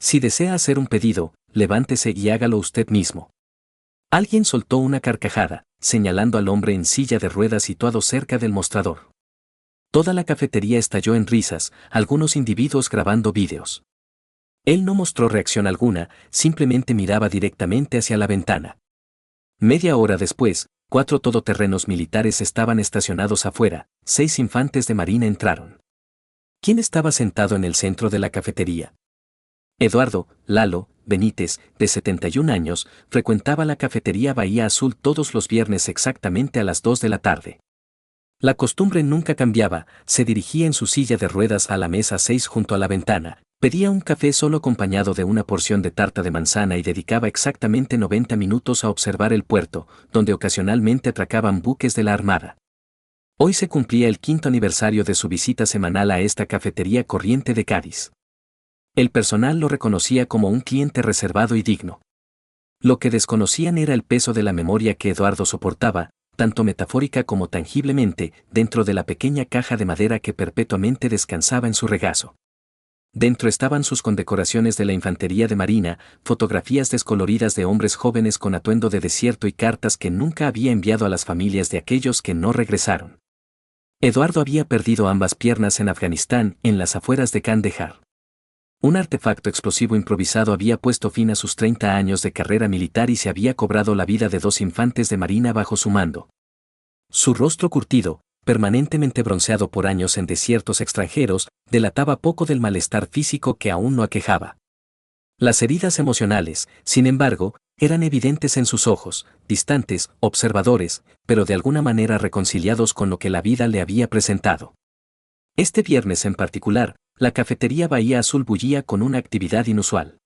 Si desea hacer un pedido, levántese y hágalo usted mismo. Alguien soltó una carcajada, señalando al hombre en silla de ruedas situado cerca del mostrador. Toda la cafetería estalló en risas, algunos individuos grabando vídeos. Él no mostró reacción alguna, simplemente miraba directamente hacia la ventana. Media hora después, 4 todoterrenos militares estaban estacionados afuera, 6 infantes de marina entraron. ¿Quién estaba sentado en el centro de la cafetería? Eduardo Lalo Benítez, de 71 años, frecuentaba la cafetería Bahía Azul todos los viernes exactamente a las 2 de la tarde. La costumbre nunca cambiaba, se dirigía en su silla de ruedas a la mesa 6 junto a la ventana, pedía un café solo acompañado de una porción de tarta de manzana y dedicaba exactamente 90 minutos a observar el puerto, donde ocasionalmente atracaban buques de la Armada. Hoy se cumplía el 5º aniversario de su visita semanal a esta cafetería corriente de Cádiz. El personal lo reconocía como un cliente reservado y digno. Lo que desconocían era el peso de la memoria que Eduardo soportaba, tanto metafórica como tangiblemente, dentro de la pequeña caja de madera que perpetuamente descansaba en su regazo. Dentro estaban sus condecoraciones de la infantería de marina, fotografías descoloridas de hombres jóvenes con atuendo de desierto y cartas que nunca había enviado a las familias de aquellos que no regresaron. Eduardo había perdido ambas piernas en Afganistán, en las afueras de Kandahar. Un artefacto explosivo improvisado había puesto fin a sus 30 años de carrera militar y se había cobrado la vida de 2 infantes de marina bajo su mando. Su rostro curtido, permanentemente bronceado por años en desiertos extranjeros, delataba poco del malestar físico que aún no aquejaba. Las heridas emocionales, sin embargo, eran evidentes en sus ojos, distantes, observadores, pero de alguna manera reconciliados con lo que la vida le había presentado. Este viernes en particular, la cafetería Bahía Azul bullía con una actividad inusual.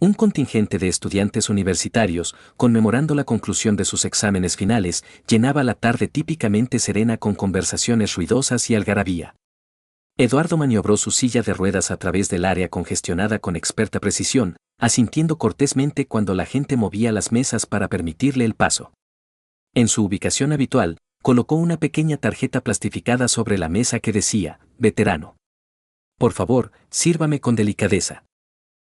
Un contingente de estudiantes universitarios, conmemorando la conclusión de sus exámenes finales, llenaba la tarde típicamente serena con conversaciones ruidosas y algarabía. Eduardo maniobró su silla de ruedas a través del área congestionada con experta precisión, asintiendo cortésmente cuando la gente movía las mesas para permitirle el paso. En su ubicación habitual, colocó una pequeña tarjeta plastificada sobre la mesa que decía, veterano. Por favor, sírvame con delicadeza.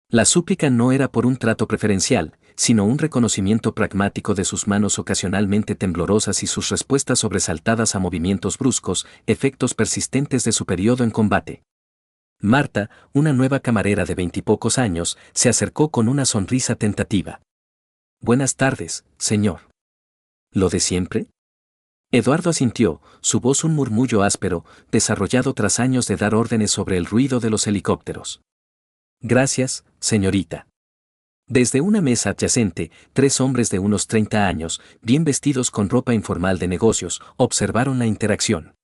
La súplica no era por un trato preferencial, sino un reconocimiento pragmático de sus manos ocasionalmente temblorosas y sus respuestas sobresaltadas a movimientos bruscos, efectos persistentes de su periodo en combate. Marta, una nueva camarera de 20 y pocos años, se acercó con una sonrisa tentativa. Buenas tardes, señor. ¿Lo de siempre? Eduardo asintió, su voz un murmullo áspero, desarrollado tras años de dar órdenes sobre el ruido de los helicópteros. Gracias, señorita. Desde una mesa adyacente, 3 hombres de unos 30 años, bien vestidos con ropa informal de negocios, observaron la interacción.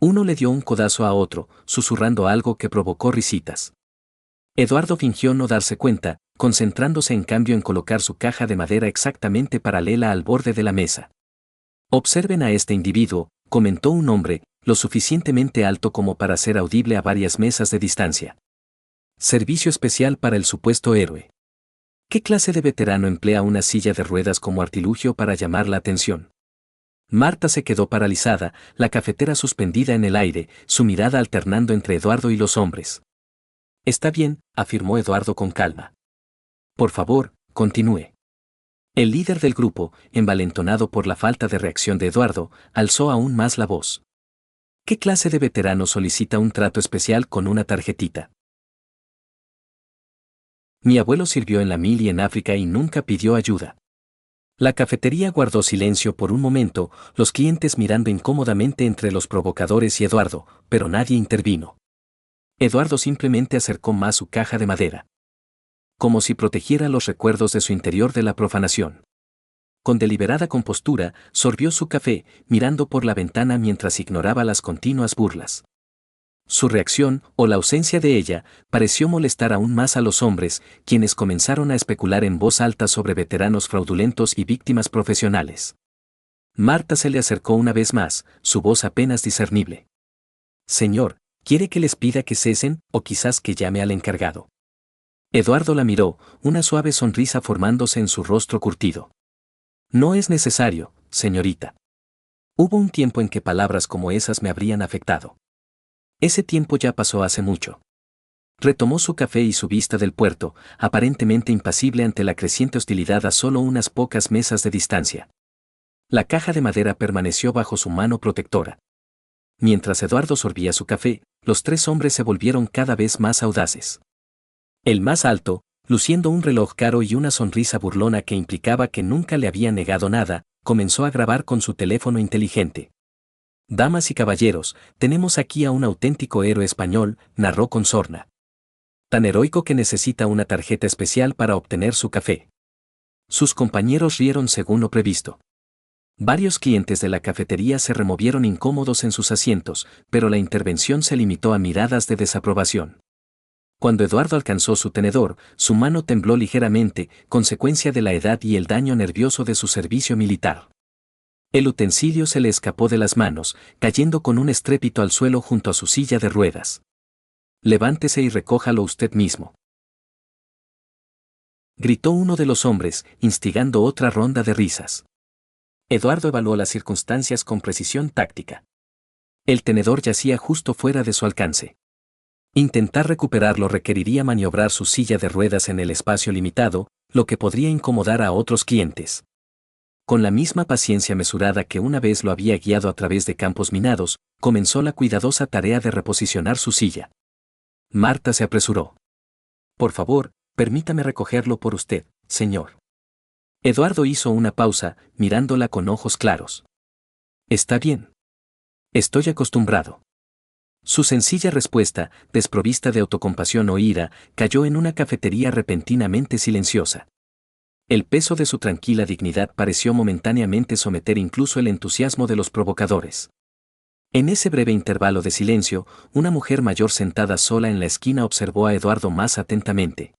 Uno le dio un codazo a otro, susurrando algo que provocó risitas. Eduardo fingió no darse cuenta, concentrándose en cambio en colocar su caja de madera exactamente paralela al borde de la mesa. Observen a este individuo, comentó un hombre, lo suficientemente alto como para ser audible a varias mesas de distancia. Servicio especial para el supuesto héroe. ¿Qué clase de veterano emplea una silla de ruedas como artilugio para llamar la atención? Marta se quedó paralizada, la cafetera suspendida en el aire, su mirada alternando entre Eduardo y los hombres. Está bien, afirmó Eduardo con calma. Por favor, continúe. El líder del grupo, envalentonado por la falta de reacción de Eduardo, alzó aún más la voz. ¿Qué clase de veterano solicita un trato especial con una tarjetita? Mi abuelo sirvió en la mil y en África y nunca pidió ayuda. La cafetería guardó silencio por un momento, los clientes mirando incómodamente entre los provocadores y Eduardo, pero nadie intervino. Eduardo simplemente acercó más su caja de madera. Como si protegiera los recuerdos de su interior de la profanación. Con deliberada compostura, sorbió su café, mirando por la ventana mientras ignoraba las continuas burlas. Su reacción, o la ausencia de ella, pareció molestar aún más a los hombres, quienes comenzaron a especular en voz alta sobre veteranos fraudulentos y víctimas profesionales. Marta se le acercó una vez más, su voz apenas discernible. Señor, ¿quiere que les pida que cesen, o quizás que llame al encargado? Eduardo la miró, una suave sonrisa formándose en su rostro curtido. No es necesario, señorita. Hubo un tiempo en que palabras como esas me habrían afectado. Ese tiempo ya pasó hace mucho. Retomó su café y su vista del puerto, aparentemente impasible ante la creciente hostilidad a solo unas pocas mesas de distancia. La caja de madera permaneció bajo su mano protectora. Mientras Eduardo sorbía su café, los tres hombres se volvieron cada vez más audaces. El más alto, luciendo un reloj caro y una sonrisa burlona que implicaba que nunca le había negado nada, comenzó a grabar con su teléfono inteligente. «Damas y caballeros, tenemos aquí a un auténtico héroe español», narró con sorna. «Tan heroico que necesita una tarjeta especial para obtener su café». Sus compañeros rieron según lo previsto. Varios clientes de la cafetería se removieron incómodos en sus asientos, pero la intervención se limitó a miradas de desaprobación. Cuando Eduardo alcanzó su tenedor, su mano tembló ligeramente, consecuencia de la edad y el daño nervioso de su servicio militar. El utensilio se le escapó de las manos, cayendo con un estrépito al suelo junto a su silla de ruedas. «Levántese y recójalo usted mismo», gritó uno de los hombres, instigando otra ronda de risas. Eduardo evaluó las circunstancias con precisión táctica. El tenedor yacía justo fuera de su alcance. Intentar recuperarlo requeriría maniobrar su silla de ruedas en el espacio limitado, lo que podría incomodar a otros clientes. Con la misma paciencia mesurada que una vez lo había guiado a través de campos minados, comenzó la cuidadosa tarea de reposicionar su silla. Marta se apresuró. «Por favor, permítame recogerlo por usted, señor». Eduardo hizo una pausa, mirándola con ojos claros. «Está bien. Estoy acostumbrado». Su sencilla respuesta, desprovista de autocompasión o ira, cayó en una cafetería repentinamente silenciosa. El peso de su tranquila dignidad pareció momentáneamente someter incluso el entusiasmo de los provocadores. En ese breve intervalo de silencio, una mujer mayor sentada sola en la esquina observó a Eduardo más atentamente.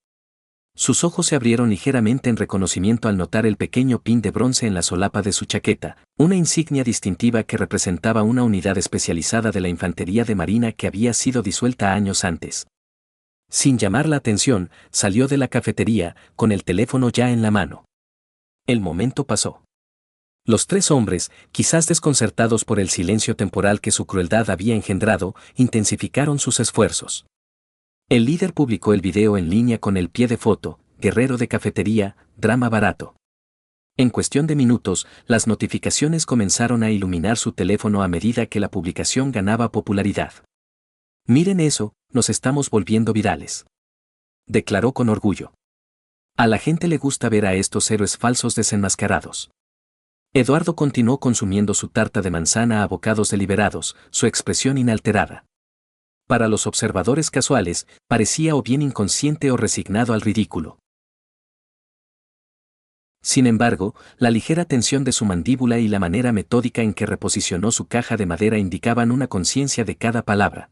Sus ojos se abrieron ligeramente en reconocimiento al notar el pequeño pin de bronce en la solapa de su chaqueta, una insignia distintiva que representaba una unidad especializada de la infantería de marina que había sido disuelta años antes. Sin llamar la atención, salió de la cafetería, con el teléfono ya en la mano. El momento pasó. Los tres hombres, quizás desconcertados por el silencio temporal que su crueldad había engendrado, intensificaron sus esfuerzos. El líder publicó el video en línea con el pie de foto: «Guerrero de cafetería, drama barato». En cuestión de minutos, las notificaciones comenzaron a iluminar su teléfono a medida que la publicación ganaba popularidad. «Miren eso, nos estamos volviendo virales», declaró con orgullo. «A la gente le gusta ver a estos héroes falsos desenmascarados». Eduardo continuó consumiendo su tarta de manzana a bocados deliberados, su expresión inalterada. Para los observadores casuales, parecía o bien inconsciente o resignado al ridículo. Sin embargo, la ligera tensión de su mandíbula y la manera metódica en que reposicionó su caja de madera indicaban una conciencia de cada palabra.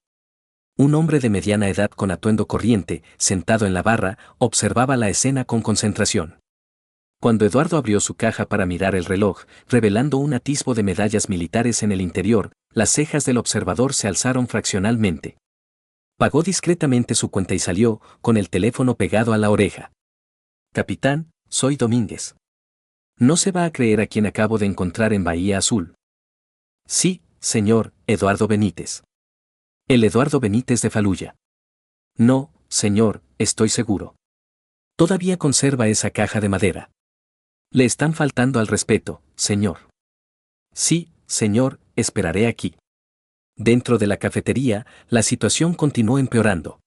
Un hombre de mediana edad con atuendo corriente, sentado en la barra, observaba la escena con concentración. Cuando Eduardo abrió su caja para mirar el reloj, revelando un atisbo de medallas militares en el interior, las cejas del observador se alzaron fraccionalmente. Pagó discretamente su cuenta y salió, con el teléfono pegado a la oreja. «Capitán, soy Domínguez. No se va a creer a quien acabo de encontrar en Bahía Azul». «Sí, señor, Eduardo Benítez». «El Eduardo Benítez de Faluya». «No, señor, estoy seguro. Todavía conserva esa caja de madera». «Le están faltando al respeto, señor». «Sí, señor, esperaré aquí». Dentro de la cafetería, la situación continuó empeorando.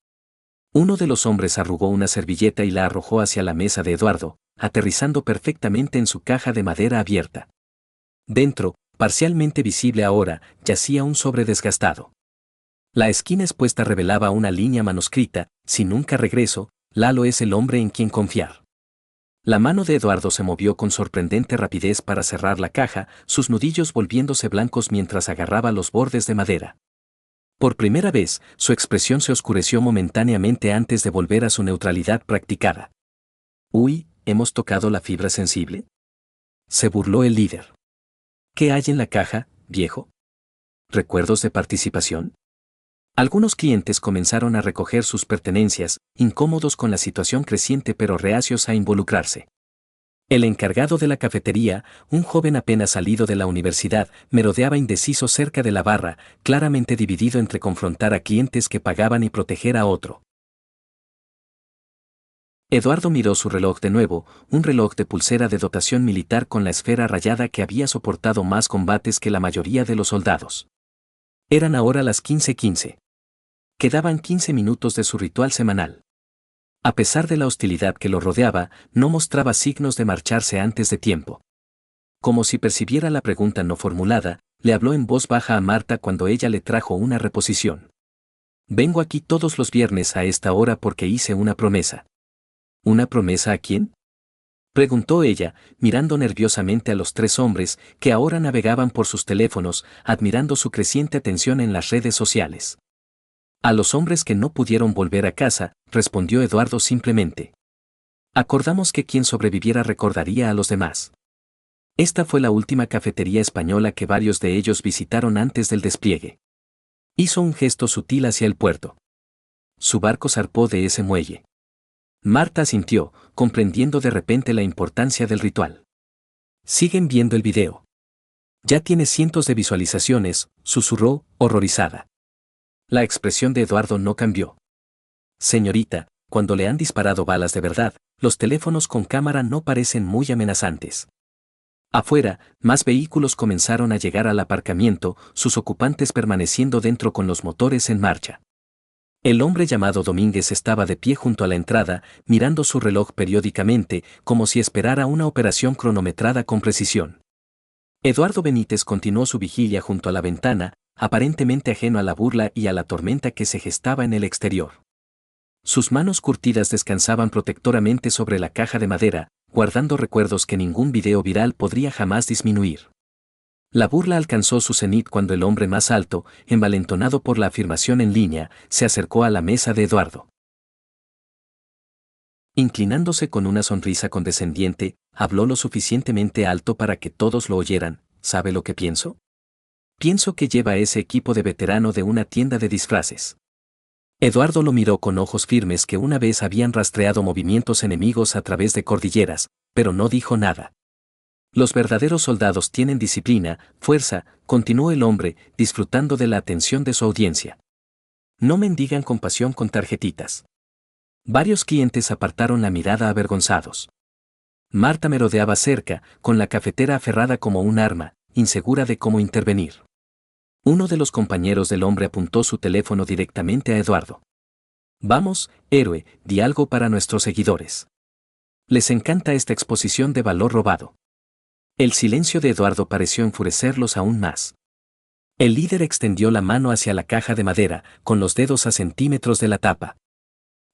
Uno de los hombres arrugó una servilleta y la arrojó hacia la mesa de Eduardo, aterrizando perfectamente en su caja de madera abierta. Dentro, parcialmente visible ahora, yacía un sobre desgastado. La esquina expuesta revelaba una línea manuscrita: «Si nunca regreso, Lalo es el hombre en quien confiar». La mano de Eduardo se movió con sorprendente rapidez para cerrar la caja, sus nudillos volviéndose blancos mientras agarraba los bordes de madera. Por primera vez, su expresión se oscureció momentáneamente antes de volver a su neutralidad practicada. «Uy, ¿hemos tocado la fibra sensible?», se burló el líder. «¿Qué hay en la caja, viejo? ¿Recuerdos de participación?». Algunos clientes comenzaron a recoger sus pertenencias, incómodos con la situación creciente pero reacios a involucrarse. El encargado de la cafetería, un joven apenas salido de la universidad, merodeaba indeciso cerca de la barra, claramente dividido entre confrontar a clientes que pagaban y proteger a otro. Eduardo miró su reloj de nuevo, un reloj de pulsera de dotación militar con la esfera rayada que había soportado más combates que la mayoría de los soldados. Eran ahora las 15:15. Quedaban 15 minutos de su ritual semanal. A pesar de la hostilidad que lo rodeaba, no mostraba signos de marcharse antes de tiempo. Como si percibiera la pregunta no formulada, le habló en voz baja a Marta cuando ella le trajo una reposición. Vengo aquí todos los viernes a esta hora porque hice una promesa. ¿Una promesa a quién? Preguntó ella, mirando nerviosamente a los tres hombres que ahora navegaban por sus teléfonos, admirando su creciente atención en las redes sociales. A los hombres que no pudieron volver a casa, respondió Eduardo simplemente. Acordamos que quien sobreviviera recordaría a los demás. Esta fue la última cafetería española que varios de ellos visitaron antes del despliegue. Hizo un gesto sutil hacia el puerto. Su barco zarpó de ese muelle. Marta asintió, comprendiendo de repente la importancia del ritual. Siguen viendo el video. Ya tiene cientos de visualizaciones, susurró, horrorizada. La expresión de Eduardo no cambió. Señorita, cuando le han disparado balas de verdad, los teléfonos con cámara no parecen muy amenazantes. Afuera, más vehículos comenzaron a llegar al aparcamiento, sus ocupantes permaneciendo dentro con los motores en marcha. El hombre llamado Domínguez estaba de pie junto a la entrada, mirando su reloj periódicamente, como si esperara una operación cronometrada con precisión. Eduardo Benítez continuó su vigilia junto a la ventana, aparentemente ajeno a la burla y a la tormenta que se gestaba en el exterior. Sus manos curtidas descansaban protectoramente sobre la caja de madera, guardando recuerdos que ningún video viral podría jamás disminuir. La burla alcanzó su cenit cuando el hombre más alto, envalentonado por la afirmación en línea, se acercó a la mesa de Eduardo. Inclinándose con una sonrisa condescendiente, habló lo suficientemente alto para que todos lo oyeran. ¿Sabe lo que pienso? Pienso que lleva ese equipo de veterano de una tienda de disfraces. Eduardo lo miró con ojos firmes que una vez habían rastreado movimientos enemigos a través de cordilleras, pero no dijo nada. Los verdaderos soldados tienen disciplina, fuerza, continuó el hombre, disfrutando de la atención de su audiencia. No mendigan compasión con tarjetitas. Varios clientes apartaron la mirada avergonzados. Marta merodeaba cerca, con la cafetera aferrada como un arma, insegura de cómo intervenir. Uno de los compañeros del hombre apuntó su teléfono directamente a Eduardo. Vamos, héroe, di algo para nuestros seguidores. Les encanta esta exposición de valor robado. El silencio de Eduardo pareció enfurecerlos aún más. El líder extendió la mano hacia la caja de madera, con los dedos a centímetros de la tapa.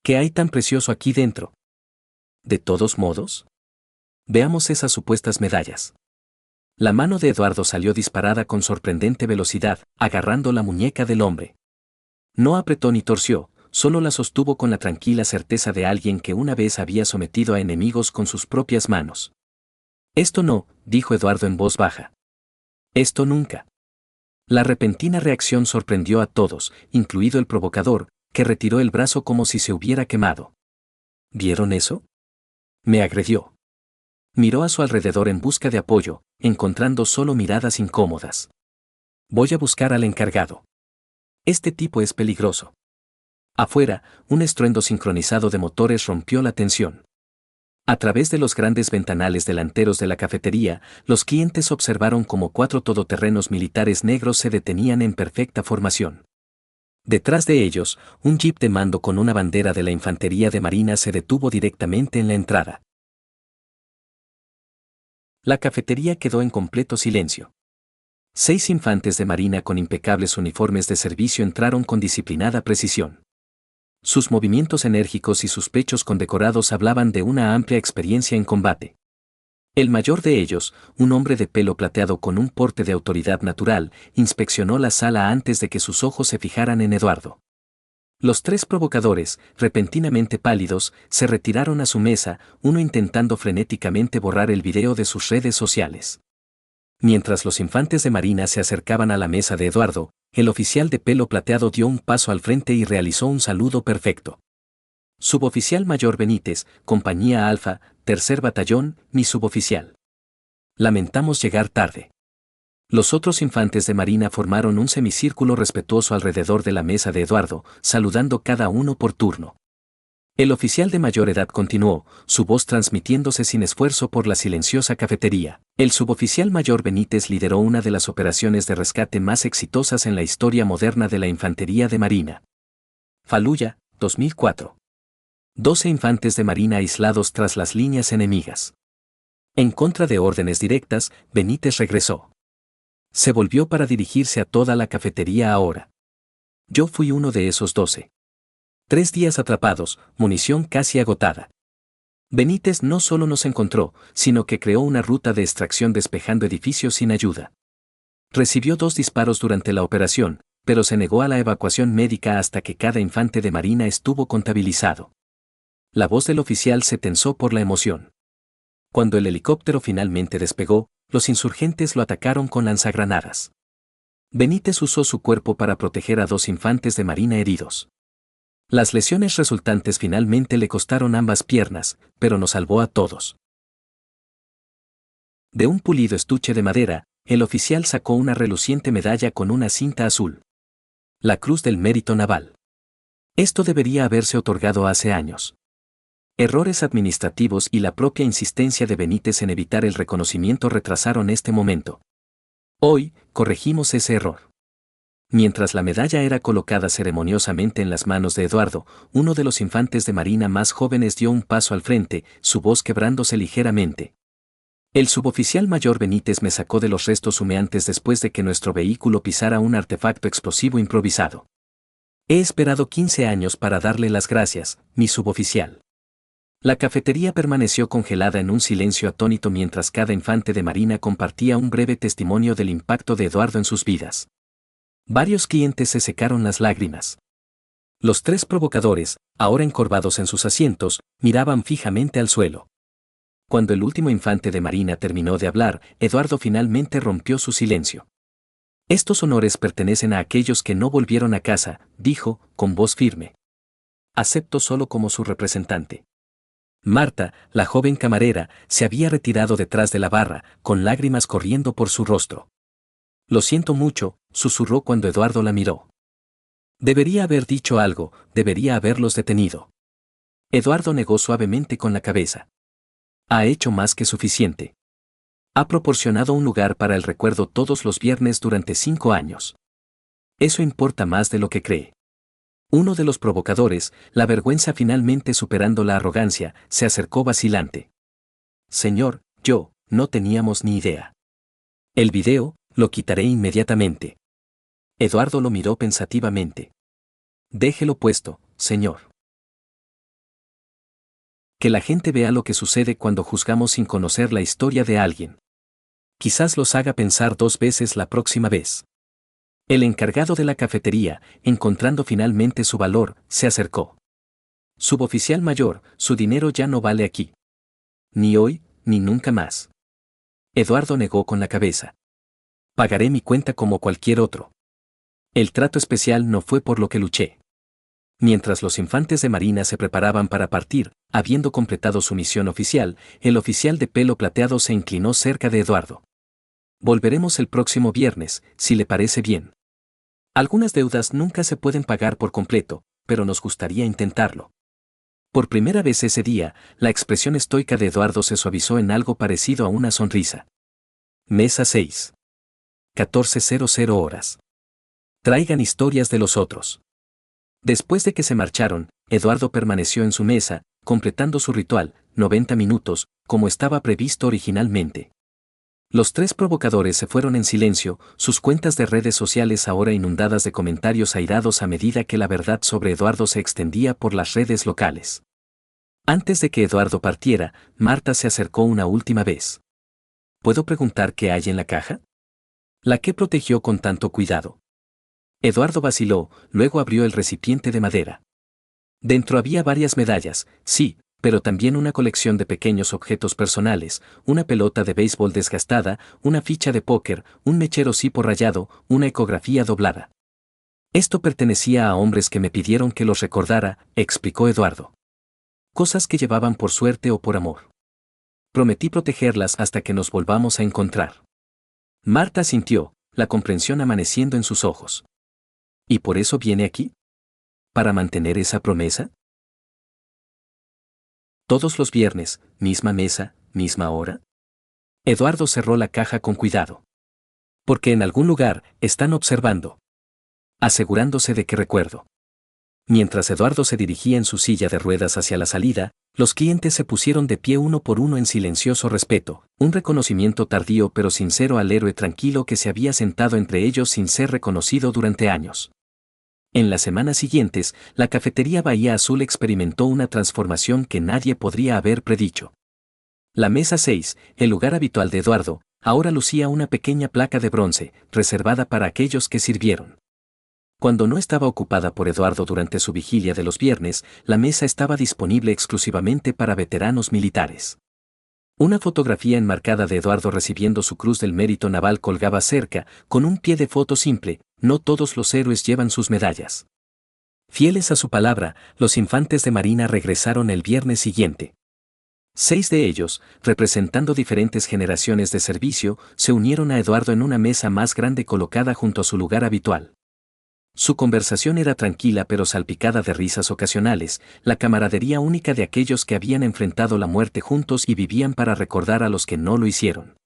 ¿Qué hay tan precioso aquí dentro? De todos modos, veamos esas supuestas medallas. La mano de Eduardo salió disparada con sorprendente velocidad, agarrando la muñeca del hombre. No apretó ni torció, solo la sostuvo con la tranquila certeza de alguien que una vez había sometido a enemigos con sus propias manos. Esto no, dijo Eduardo en voz baja. Esto nunca. La repentina reacción sorprendió a todos, incluido el provocador, que retiró el brazo como si se hubiera quemado. ¿Vieron eso? Me agredió. Miró a su alrededor en busca de apoyo, encontrando solo miradas incómodas. Voy a buscar al encargado. Este tipo es peligroso. Afuera, un estruendo sincronizado de motores rompió la tensión. A través de los grandes ventanales delanteros de la cafetería, los clientes observaron cómo 4 todoterrenos militares negros se detenían en perfecta formación. Detrás de ellos, un jeep de mando con una bandera de la Infantería de Marina se detuvo directamente en la entrada. La cafetería quedó en completo silencio. 6 infantes de Marina con impecables uniformes de servicio entraron con disciplinada precisión. Sus movimientos enérgicos y sus pechos condecorados hablaban de una amplia experiencia en combate. El mayor de ellos, un hombre de pelo plateado con un porte de autoridad natural, inspeccionó la sala antes de que sus ojos se fijaran en Eduardo. Los 3 provocadores, repentinamente pálidos, se retiraron a su mesa, uno intentando frenéticamente borrar el video de sus redes sociales. Mientras los infantes de Marina se acercaban a la mesa de Eduardo, el oficial de pelo plateado dio un paso al frente y realizó un saludo perfecto. Suboficial Mayor Benítez, Compañía Alfa, Tercer Batallón, mi suboficial. Lamentamos llegar tarde. Los otros infantes de Marina formaron un semicírculo respetuoso alrededor de la mesa de Eduardo, saludando cada uno por turno. El oficial de mayor edad continuó, su voz transmitiéndose sin esfuerzo por la silenciosa cafetería. El suboficial mayor Benítez lideró una de las operaciones de rescate más exitosas en la historia moderna de la Infantería de Marina. Fallujah, 2004. 12 infantes de marina aislados tras las líneas enemigas. En contra de órdenes directas, Benítez regresó. Se volvió para dirigirse a toda la cafetería ahora. Yo fui uno de esos 12. 3 días atrapados, munición casi agotada. Benítez no solo nos encontró, sino que creó una ruta de extracción despejando edificios sin ayuda. Recibió 2 disparos durante la operación, pero se negó a la evacuación médica hasta que cada infante de marina estuvo contabilizado. La voz del oficial se tensó por la emoción. Cuando el helicóptero finalmente despegó, los insurgentes lo atacaron con lanzagranadas. Benítez usó su cuerpo para proteger a 2 infantes de marina heridos. Las lesiones resultantes finalmente le costaron ambas piernas, pero nos salvó a todos. De un pulido estuche de madera, el oficial sacó una reluciente medalla con una cinta azul. La Cruz del Mérito Naval. Esto debería haberse otorgado hace años. Errores administrativos y la propia insistencia de Benítez en evitar el reconocimiento retrasaron este momento. Hoy, corregimos ese error. Mientras la medalla era colocada ceremoniosamente en las manos de Eduardo, uno de los infantes de marina más jóvenes dio un paso al frente, su voz quebrándose ligeramente. El suboficial mayor Benítez me sacó de los restos humeantes después de que nuestro vehículo pisara un artefacto explosivo improvisado. He esperado 15 años para darle las gracias, mi suboficial. La cafetería permaneció congelada en un silencio atónito mientras cada infante de marina compartía un breve testimonio del impacto de Eduardo en sus vidas. Varios clientes se secaron las lágrimas. Los 3 provocadores, ahora encorvados en sus asientos, miraban fijamente al suelo. Cuando el último infante de marina terminó de hablar, Eduardo finalmente rompió su silencio. Estos honores pertenecen a aquellos que no volvieron a casa, dijo, con voz firme. Acepto solo como su representante. Marta, la joven camarera, se había retirado detrás de la barra, con lágrimas corriendo por su rostro. Lo siento mucho, susurró cuando Eduardo la miró. Debería haber dicho algo, debería haberlos detenido. Eduardo negó suavemente con la cabeza. Ha hecho más que suficiente. Ha proporcionado un lugar para el recuerdo todos los viernes durante 5 años. Eso importa más de lo que cree. Uno de los provocadores, la vergüenza finalmente superando la arrogancia, se acercó vacilante. Señor, no teníamos ni idea. El video, lo quitaré inmediatamente. Eduardo lo miró pensativamente. Déjelo puesto, señor. Que la gente vea lo que sucede cuando juzgamos sin conocer la historia de alguien. Quizás los haga pensar 2 veces la próxima vez. El encargado de la cafetería, encontrando finalmente su valor, se acercó. Suboficial mayor, su dinero ya no vale aquí. Ni hoy, ni nunca más. Eduardo negó con la cabeza. Pagaré mi cuenta como cualquier otro. El trato especial no fue por lo que luché. Mientras los infantes de marina se preparaban para partir, habiendo completado su misión oficial, el oficial de pelo plateado se inclinó cerca de Eduardo. Volveremos el próximo viernes, si le parece bien. Algunas deudas nunca se pueden pagar por completo, pero nos gustaría intentarlo. Por primera vez ese día, la expresión estoica de Eduardo se suavizó en algo parecido a una sonrisa. Mesa 6. 14:00 horas. Traigan historias de los otros. Después de que se marcharon, Eduardo permaneció en su mesa, completando su ritual, 90 minutos, como estaba previsto originalmente. Los 3 provocadores se fueron en silencio, sus cuentas de redes sociales ahora inundadas de comentarios airados a medida que la verdad sobre Eduardo se extendía por las redes locales. Antes de que Eduardo partiera, Marta se acercó una última vez. ¿Puedo preguntar qué hay en la caja? La que protegió con tanto cuidado. Eduardo vaciló, luego abrió el recipiente de madera. Dentro había varias medallas, sí, pero también una colección de pequeños objetos personales, una pelota de béisbol desgastada, una ficha de póker, un mechero cipo rayado, una ecografía doblada. Esto pertenecía a hombres que me pidieron que los recordara, explicó Eduardo. Cosas que llevaban por suerte o por amor. Prometí protegerlas hasta que nos volvamos a encontrar. Marta sintió, la comprensión amaneciendo en sus ojos. ¿Y por eso viene aquí? ¿Para mantener esa promesa? Todos los viernes, misma mesa, misma hora. Eduardo cerró la caja con cuidado. Porque en algún lugar están observando. Asegurándose de que recuerdo. Mientras Eduardo se dirigía en su silla de ruedas hacia la salida, los clientes se pusieron de pie uno por uno en silencioso respeto, un reconocimiento tardío pero sincero al héroe tranquilo que se había sentado entre ellos sin ser reconocido durante años. En las semanas siguientes, la cafetería Bahía Azul experimentó una transformación que nadie podría haber predicho. La mesa 6, el lugar habitual de Eduardo, ahora lucía una pequeña placa de bronce, reservada para aquellos que sirvieron. Cuando no estaba ocupada por Eduardo durante su vigilia de los viernes, la mesa estaba disponible exclusivamente para veteranos militares. Una fotografía enmarcada de Eduardo recibiendo su Cruz del Mérito Naval colgaba cerca, con un pie de foto simple: no todos los héroes llevan sus medallas. Fieles a su palabra, los infantes de Marina regresaron el viernes siguiente. 6 de ellos, representando diferentes generaciones de servicio, se unieron a Eduardo en una mesa más grande colocada junto a su lugar habitual. Su conversación era tranquila pero salpicada de risas ocasionales, la camaradería única de aquellos que habían enfrentado la muerte juntos y vivían para recordar a los que no lo hicieron.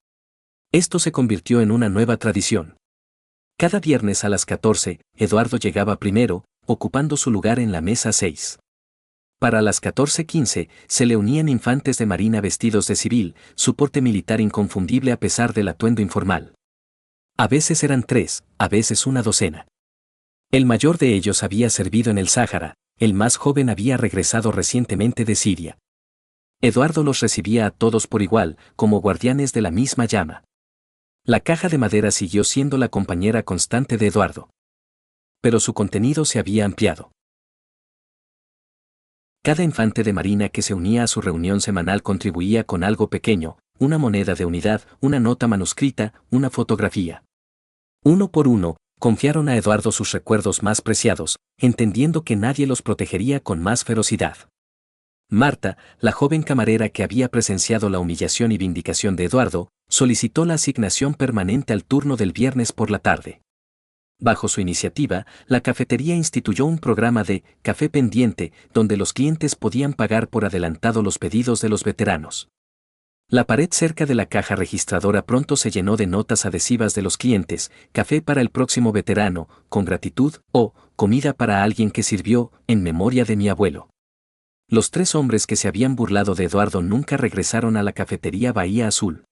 Esto se convirtió en una nueva tradición. Cada viernes a las 14, Eduardo llegaba primero, ocupando su lugar en la mesa 6. Para las 14:15, se le unían infantes de marina vestidos de civil, su porte militar inconfundible a pesar del atuendo informal. A veces eran 3, a veces una docena. El mayor de ellos había servido en el Sáhara, el más joven había regresado recientemente de Siria. Eduardo los recibía a todos por igual, como guardianes de la misma llama. La caja de madera siguió siendo la compañera constante de Eduardo. Pero su contenido se había ampliado. Cada infante de marina que se unía a su reunión semanal contribuía con algo pequeño: una moneda de unidad, una nota manuscrita, una fotografía. Uno por uno, confiaron a Eduardo sus recuerdos más preciados, entendiendo que nadie los protegería con más ferocidad. Marta, la joven camarera que había presenciado la humillación y vindicación de Eduardo, solicitó la asignación permanente al turno del viernes por la tarde. Bajo su iniciativa, la cafetería instituyó un programa de café pendiente, donde los clientes podían pagar por adelantado los pedidos de los veteranos. La pared cerca de la caja registradora pronto se llenó de notas adhesivas de los clientes: café para el próximo veterano, con gratitud, o comida para alguien que sirvió, en memoria de mi abuelo. Los 3 hombres que se habían burlado de Eduardo nunca regresaron a la cafetería Bahía Azul.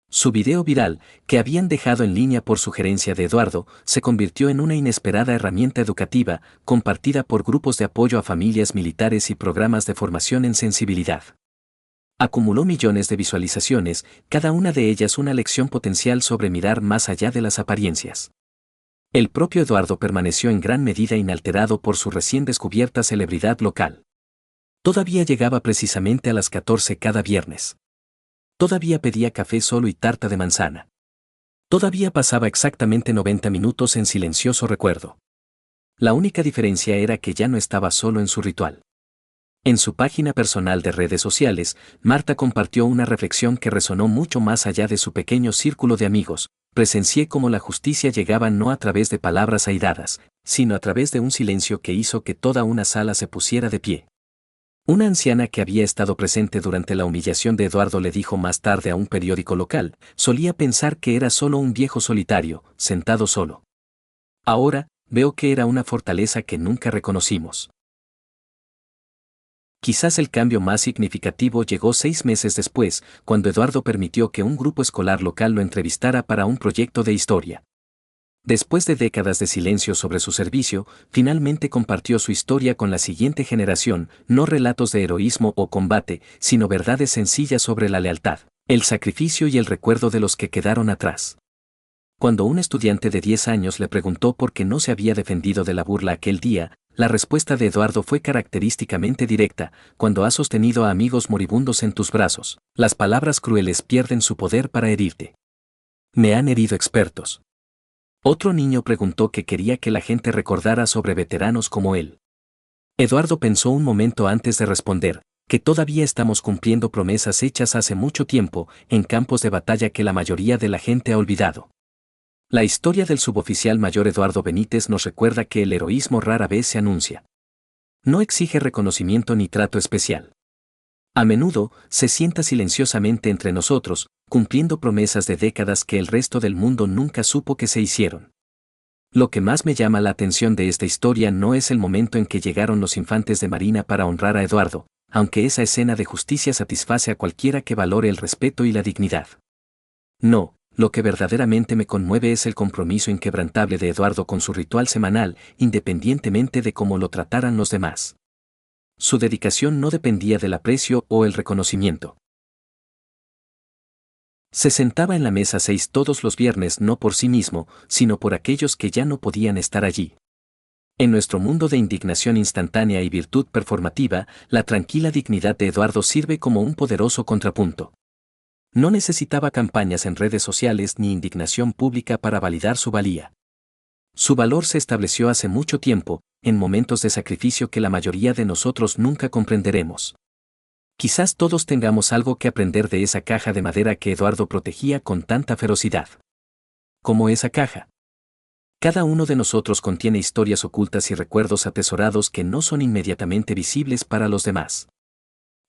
Su video viral, que habían dejado en línea por sugerencia de Eduardo, se convirtió en una inesperada herramienta educativa, compartida por grupos de apoyo a familias militares y programas de formación en sensibilidad. Acumuló millones de visualizaciones, cada una de ellas una lección potencial sobre mirar más allá de las apariencias. El propio Eduardo permaneció en gran medida inalterado por su recién descubierta celebridad local. Todavía llegaba precisamente a las 14 cada viernes. Todavía pedía café solo y tarta de manzana. Todavía pasaba exactamente 90 minutos en silencioso recuerdo. La única diferencia era que ya no estaba solo en su ritual. En su página personal de redes sociales, Marta compartió una reflexión que resonó mucho más allá de su pequeño círculo de amigos: presencié cómo la justicia llegaba no a través de palabras airadas, sino a través de un silencio que hizo que toda una sala se pusiera de pie. Una anciana que había estado presente durante la humillación de Eduardo le dijo más tarde a un periódico local: solía pensar que era solo un viejo solitario, sentado solo. Ahora, veo que era una fortaleza que nunca reconocimos. Quizás el cambio más significativo llegó 6 meses después, cuando Eduardo permitió que un grupo escolar local lo entrevistara para un proyecto de historia. Después de décadas de silencio sobre su servicio, finalmente compartió su historia con la siguiente generación: no relatos de heroísmo o combate, sino verdades sencillas sobre la lealtad, el sacrificio y el recuerdo de los que quedaron atrás. Cuando un estudiante de 10 años le preguntó por qué no se había defendido de la burla aquel día, la respuesta de Eduardo fue característicamente directa: cuando has sostenido a amigos moribundos en tus brazos, las palabras crueles pierden su poder para herirte. Me han herido expertos. Otro niño preguntó qué quería que la gente recordara sobre veteranos como él. Eduardo pensó un momento antes de responder: que todavía estamos cumpliendo promesas hechas hace mucho tiempo, en campos de batalla que la mayoría de la gente ha olvidado. La historia del suboficial mayor Eduardo Benítez nos recuerda que el heroísmo rara vez se anuncia. No exige reconocimiento ni trato especial. A menudo, se sienta silenciosamente entre nosotros, cumpliendo promesas de décadas que el resto del mundo nunca supo que se hicieron. Lo que más me llama la atención de esta historia no es el momento en que llegaron los infantes de Marina para honrar a Eduardo, aunque esa escena de justicia satisface a cualquiera que valore el respeto y la dignidad. No, lo que verdaderamente me conmueve es el compromiso inquebrantable de Eduardo con su ritual semanal, independientemente de cómo lo trataran los demás. Su dedicación no dependía del aprecio o el reconocimiento. Se sentaba en la mesa 6 todos los viernes no por sí mismo, sino por aquellos que ya no podían estar allí. En nuestro mundo de indignación instantánea y virtud performativa, la tranquila dignidad de Eduardo sirve como un poderoso contrapunto. No necesitaba campañas en redes sociales ni indignación pública para validar su valía. Su valor se estableció hace mucho tiempo, en momentos de sacrificio que la mayoría de nosotros nunca comprenderemos. Quizás todos tengamos algo que aprender de esa caja de madera que Eduardo protegía con tanta ferocidad. Como esa caja. Cada uno de nosotros contiene historias ocultas y recuerdos atesorados que no son inmediatamente visibles para los demás.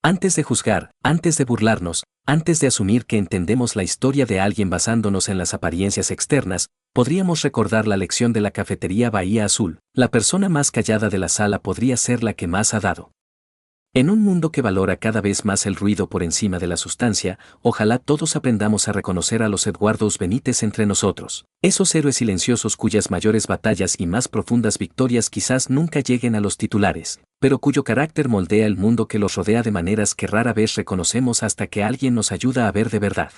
Antes de juzgar, antes de burlarnos, antes de asumir que entendemos la historia de alguien basándonos en las apariencias externas, podríamos recordar la lección de la cafetería Bahía Azul. La persona más callada de la sala podría ser la que más ha dado. En un mundo que valora cada vez más el ruido por encima de la sustancia, ojalá todos aprendamos a reconocer a los Eduardos Benítez entre nosotros, esos héroes silenciosos cuyas mayores batallas y más profundas victorias quizás nunca lleguen a los titulares, pero cuyo carácter moldea el mundo que los rodea de maneras que rara vez reconocemos hasta que alguien nos ayuda a ver de verdad.